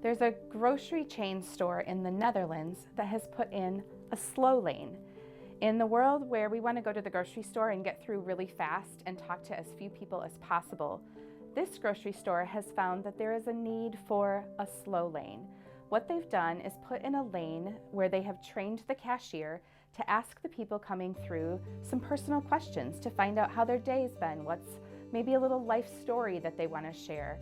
There's a grocery chain store in the Netherlands that has put in a slow lane. In the world where we want to go to the grocery store and get through really fast and talk to as few people as possible, this grocery store has found that there is a need for a slow lane. What they've done is put in a lane where they have trained the cashier to ask the people coming through some personal questions to find out how their day's been, what's maybe a little life story that they want to share.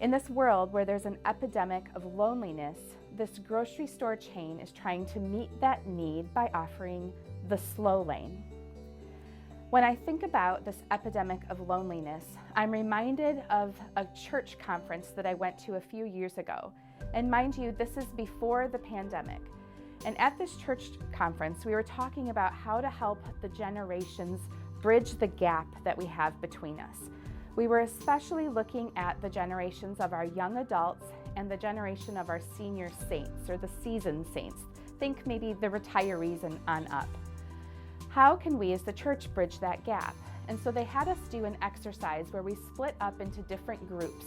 In this world where there's an epidemic of loneliness, this grocery store chain is trying to meet that need by offering the slow lane. When I think about this epidemic of loneliness, I'm reminded of a church conference that I went to a few years ago. And mind you, this is before the pandemic. And at this church conference, we were talking about how to help the generations bridge the gap that we have between us. We were especially looking at the generations of our young adults and the generation of our senior saints, or the seasoned saints. Think maybe the retirees and on up. How can we as the church bridge that gap? And so they had us do an exercise where we split up into different groups,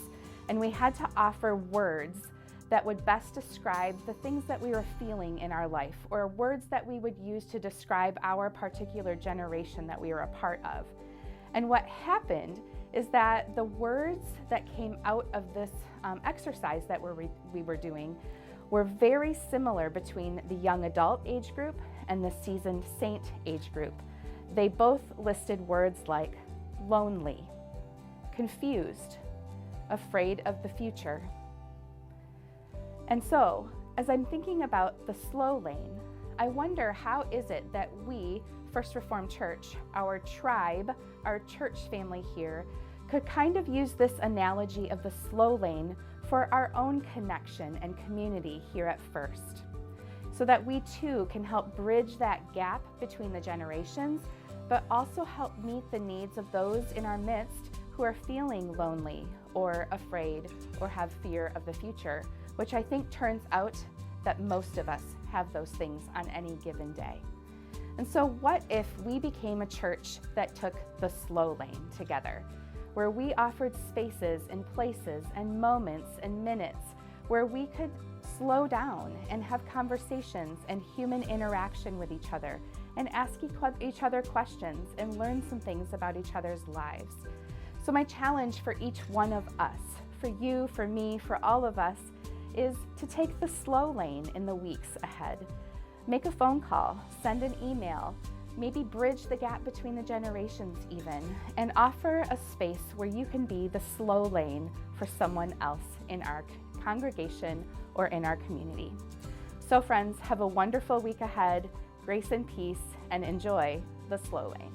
and we had to offer words that would best describe the things that we were feeling in our life, or words that we would use to describe our particular generation that we were a part of. And what happened is that the words that came out of this exercise that we were doing were very similar between the young adult age group and the seasoned saint age group. They both listed words like lonely, confused, afraid of the future. And so, as I'm thinking about the slow lane, I wonder, how is it that we, First Reformed Church, our tribe, our church family here, could kind of use this analogy of the slow lane for our own connection and community here at First, so that we too can help bridge that gap between the generations, but also help meet the needs of those in our midst who are feeling lonely or afraid or have fear of the future, which I think turns out that most of us have those things on any given day. And so what if we became a church that took the slow lane together, where we offered spaces and places and moments and minutes where we could slow down and have conversations and human interaction with each other and ask each other questions and learn some things about each other's lives. So my challenge for each one of us, for you, for me, for all of us, is to take the slow lane in the weeks ahead. Make a phone call, send an email, maybe bridge the gap between the generations even, and offer a space where you can be the slow lane for someone else in our congregation or in our community. So friends, have a wonderful week ahead, grace and peace, and enjoy the slow lane.